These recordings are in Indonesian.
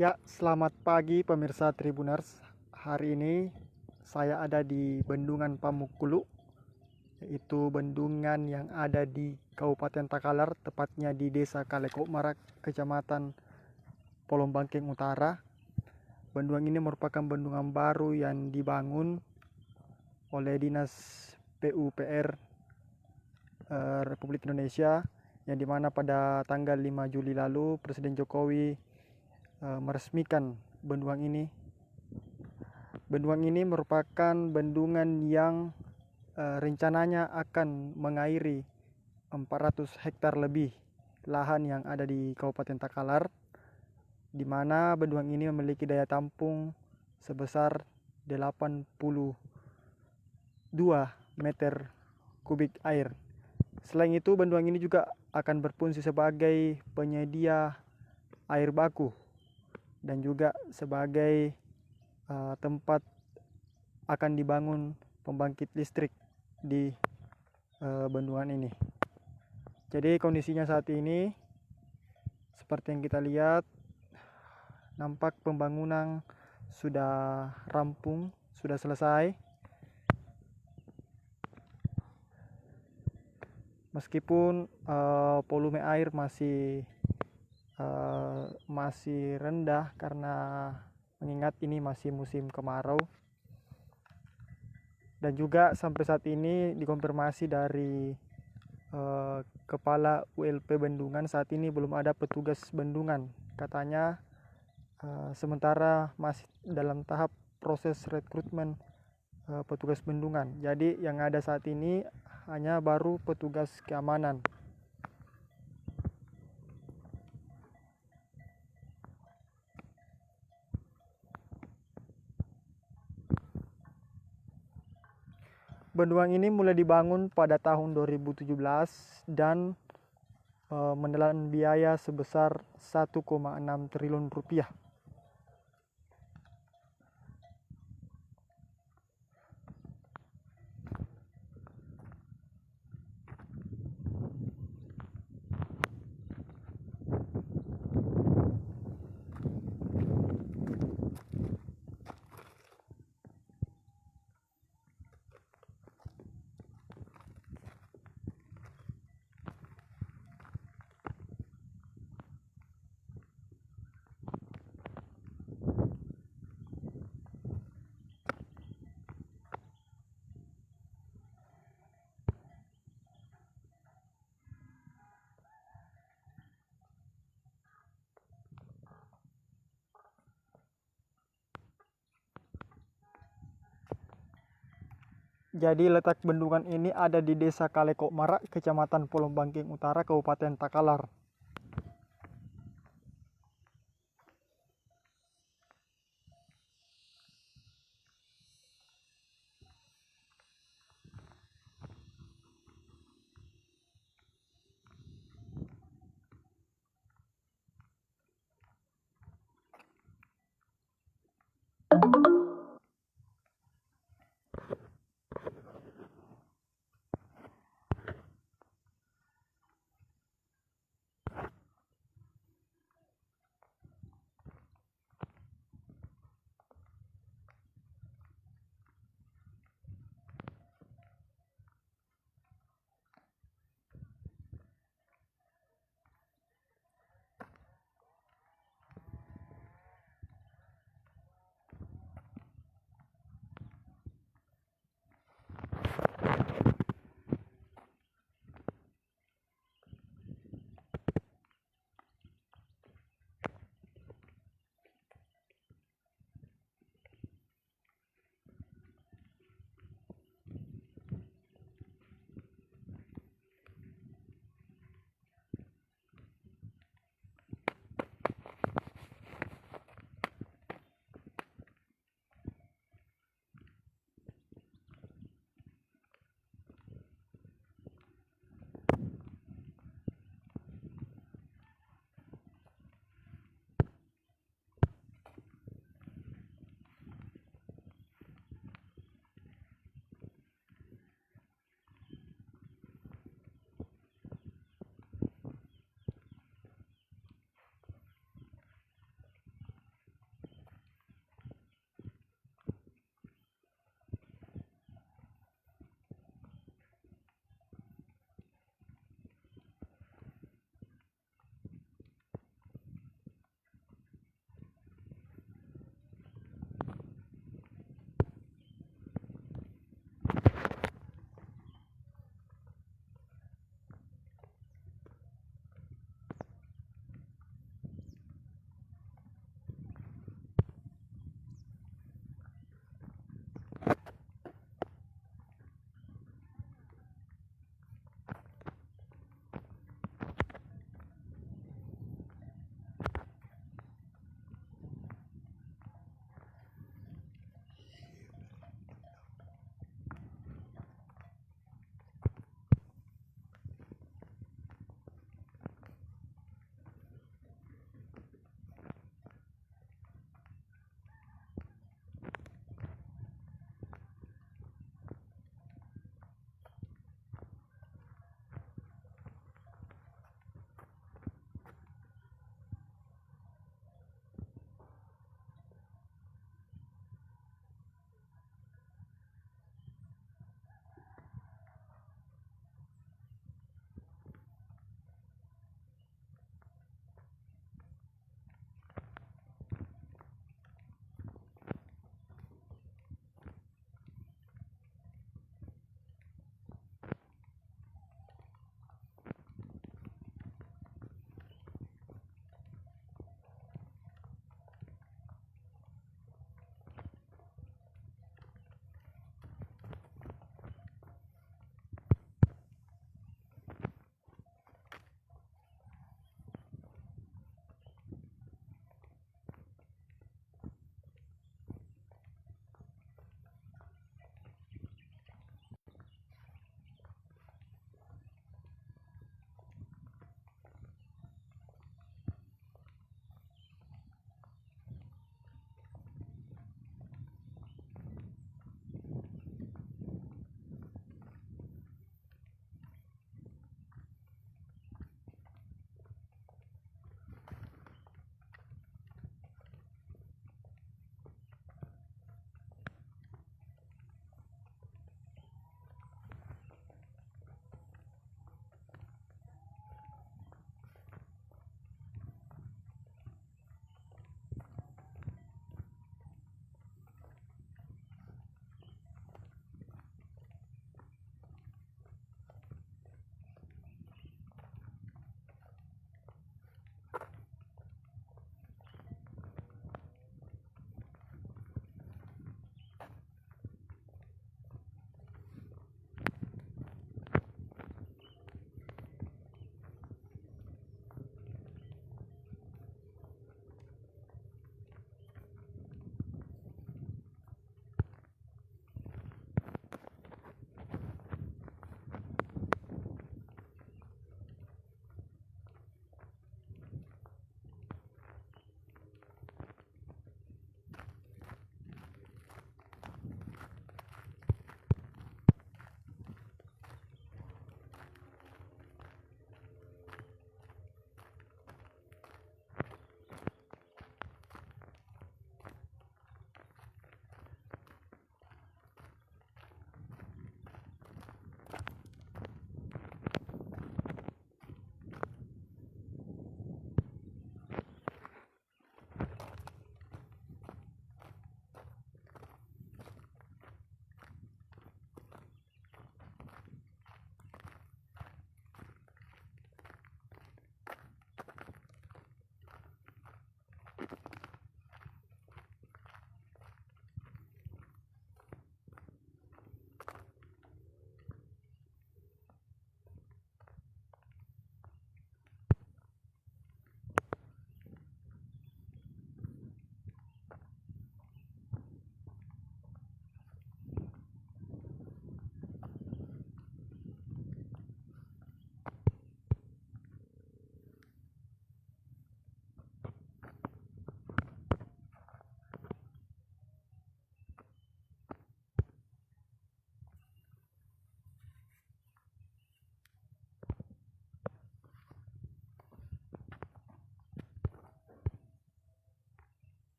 Ya, selamat pagi pemirsa Tribuners. Hari ini saya ada di Bendungan Pamukulu, yaitu bendungan yang ada di Kabupaten Takalar, tepatnya di Desa Kaleko Marak, Kecamatan Polombangking Utara. Bendungan ini merupakan bendungan baru yang dibangun oleh Dinas PUPR Republik Indonesia, yang dimana pada tanggal 5 Juli lalu Presiden Jokowi meresmikan bendungan ini. Bendungan ini merupakan bendungan yang rencananya akan mengairi 400 hektar lebih lahan yang ada di Kabupaten Takalar, di mana bendungan ini memiliki daya tampung sebesar 82 meter kubik air. Selain itu, bendungan ini juga akan berfungsi sebagai penyedia air baku dan juga sebagai tempat akan dibangun pembangkit listrik di bendungan ini. Jadi kondisinya saat ini seperti yang kita lihat, nampak pembangunan sudah rampung, sudah selesai. Meskipun volume air masih rendah karena mengingat ini masih musim kemarau. Dan juga sampai saat ini dikonfirmasi dari Kepala ULP Bendungan, saat ini belum ada petugas bendungan. Katanya sementara masih dalam tahap proses rekrutmen petugas bendungan. Jadi yang ada saat ini hanya baru petugas keamanan. Bendungan ini mulai dibangun pada tahun 2017 dan menelan biaya sebesar 1,6 triliun rupiah. Jadi letak bendungan ini ada di Desa Kaleko Marak, Kecamatan Polombangking Utara, Kabupaten Takalar.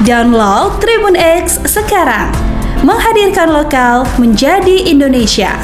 Download Tribun X sekarang. Menghadirkan lokal menjadi Indonesia.